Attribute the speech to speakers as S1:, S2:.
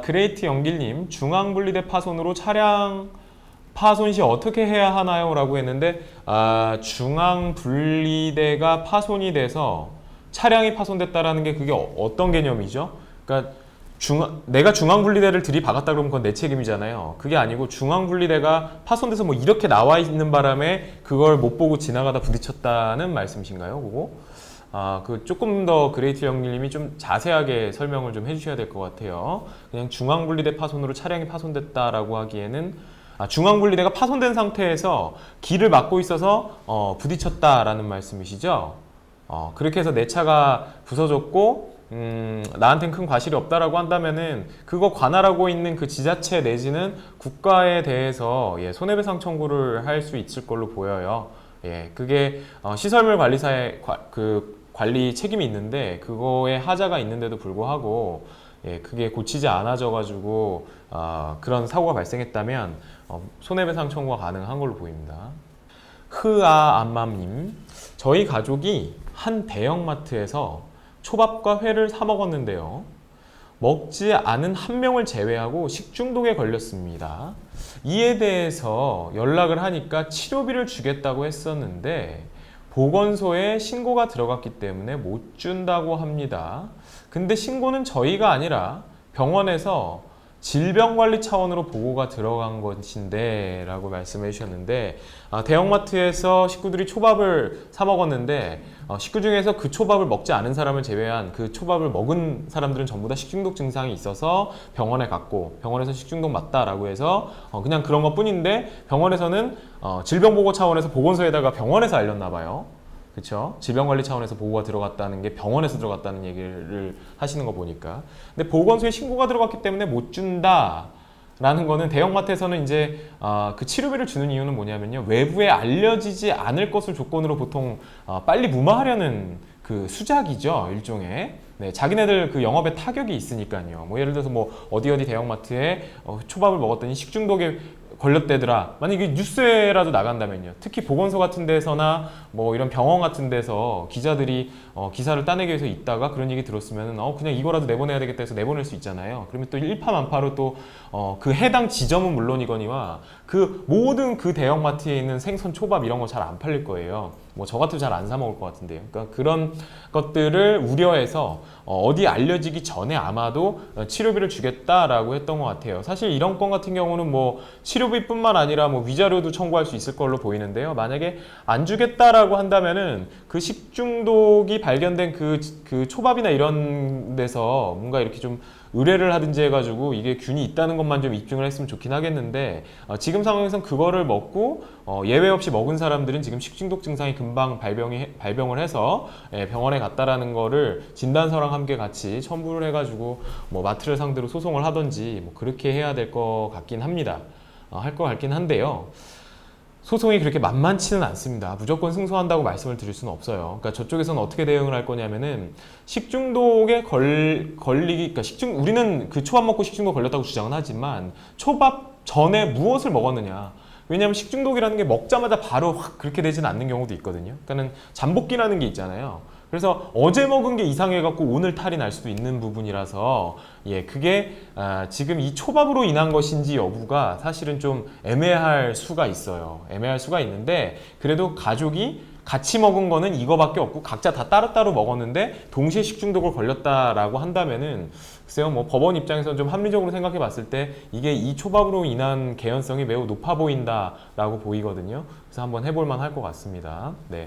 S1: 그레이트 연길님, 중앙분리대 파손으로 차량 파손 시 어떻게 해야 하나요? 라고 했는데, 중앙분리대가 파손이 돼서 차량이 파손됐다라는 게 그게 어떤 개념이죠? 그러니까 내가 중앙분리대를 들이박았다 그러면 그건 내 책임이잖아요. 그게 아니고 중앙분리대가 파손돼서 뭐 이렇게 나와 있는 바람에 그걸 못 보고 지나가다 부딪혔다는 말씀이신가요? 그거? 그 조금 더 그레이트 형님이 좀 자세하게 설명을 좀 해주셔야 될 것 같아요. 그냥 중앙분리대 파손으로 차량이 파손됐다라고 하기에는 중앙분리대가 파손된 상태에서 길을 막고 있어서 부딪혔다라는 말씀이시죠? 그렇게 해서 내 차가 부서졌고 나한텐 큰 과실이 없다라고 한다면은 그거 관할하고 있는 그 지자체 내지는 국가에 대해서 손해배상 청구를 할 수 있을 걸로 보여요. 그게 시설물 관리사의 관리 책임이 있는데 그거에 하자가 있는데도 불구하고 그게 고치지 않아져 가지고 그런 사고가 발생했다면 손해배상 청구가 가능한 걸로 보입니다. 흐아암맘님, 저희 가족이 한 대형마트에서 초밥과 회를 사 먹었는데요. 먹지 않은 한 명을 제외하고 식중독에 걸렸습니다. 이에 대해서 연락을 하니까 치료비를 주겠다고 했었는데 보건소에 신고가 들어갔기 때문에 못 준다고 합니다. 근데 신고는 저희가 아니라 병원에서 질병관리 차원으로 보고가 들어간 것인데 라고 말씀해 주셨는데 대형마트에서 식구들이 초밥을 사 먹었는데 식구 중에서 그 초밥을 먹지 않은 사람을 제외한 그 초밥을 먹은 사람들은 전부 다 식중독 증상이 있어서 병원에 갔고 병원에서 식중독 맞다라고 해서 그냥 그런 것 뿐인데 병원에서는 질병보고 차원에서 보건소에다가 병원에서 알렸나 봐요. 그렇죠? 질병관리 차원에서 보고가 들어갔다는 게 병원에서 들어갔다는 얘기를 하시는 거 보니까. 근데 보건소에 신고가 들어갔기 때문에 못 준다라는 거는 대형마트에서는 이제 그 치료비를 주는 이유는 뭐냐면요. 외부에 알려지지 않을 것을 조건으로 보통 빨리 무마하려는 그 수작이죠. 일종의. 네, 자기네들 그 영업에 타격이 있으니까요. 뭐 예를 들어서 뭐 어디 초밥을 먹었더니 식중독에 걸렸대더라. 만약에 뉴스에라도 나간다면요. 특히 보건소 같은 데서나 뭐 이런 병원 같은 데서 기자들이 기사를 따내기 위해서 있다가 그런 얘기 들었으면 그냥 이거라도 내보내야 되겠다 해서 내보낼 수 있잖아요. 그러면 또 일파만파로 또 그 해당 지점은 물론이거니와 그 모든 그 대형마트에 있는 생선 초밥 이런 거 잘 안 팔릴 거예요. 뭐 저 같아도 잘 안 사 먹을 것 같은데요. 그러니까 그런 것들을 우려해서 어디 알려지기 전에 아마도 치료비를 주겠다라고 했던 것 같아요. 사실 이런 건 같은 경우는 뭐 치료비뿐만 아니라 뭐 위자료도 청구할 수 있을 걸로 보이는데요. 만약에 안 주겠다라고 한다면은 그 식중독이 발견된 그 초밥이나 이런 데서 뭔가 이렇게 좀 의뢰를 하든지 해가지고 이게 균이 있다는 것만 좀 입증을 했으면 좋긴 하겠는데 지금 상황에선 그거를 먹고 예외 없이 먹은 사람들은 지금 식중독 증상이 금방 발병을 해서 병원에 갔다라는 거를 진단서랑 함께 같이 첨부를 해가지고 뭐 마트를 상대로 소송을 하든지 뭐 그렇게 해야 될 것 같긴 합니다. 할 것 같긴 한데요. 소송이 그렇게 만만치는 않습니다. 무조건 승소한다고 말씀을 드릴 수는 없어요. 그러니까 저쪽에서는 어떻게 대응을 할 거냐면은 식중독에 그러니까 우리는 그 초밥 먹고 식중독 걸렸다고 주장은 하지만 초밥 전에 무엇을 먹었느냐. 왜냐하면 식중독이라는 게 먹자마자 바로 확 그렇게 되지는 않는 경우도 있거든요. 그러니까는 잠복기라는 게 있잖아요. 그래서 어제 먹은 게 이상해갖고 오늘 탈이 날 수도 있는 부분이라서 그게 지금 이 초밥으로 인한 것인지 여부가 사실은 좀 애매할 수가 있어요. 애매할 수가 있는데 그래도 가족이 같이 먹은 거는 이거밖에 없고 각자 다 따로따로 먹었는데 동시에 식중독을 걸렸다라고 한다면은 글쎄요, 뭐 법원 입장에서는 좀 합리적으로 생각해 봤을 때 이게 이 초밥으로 인한 개연성이 매우 높아 보인다라고 보이거든요. 그래서 한번 해볼 만할 것 같습니다. 네.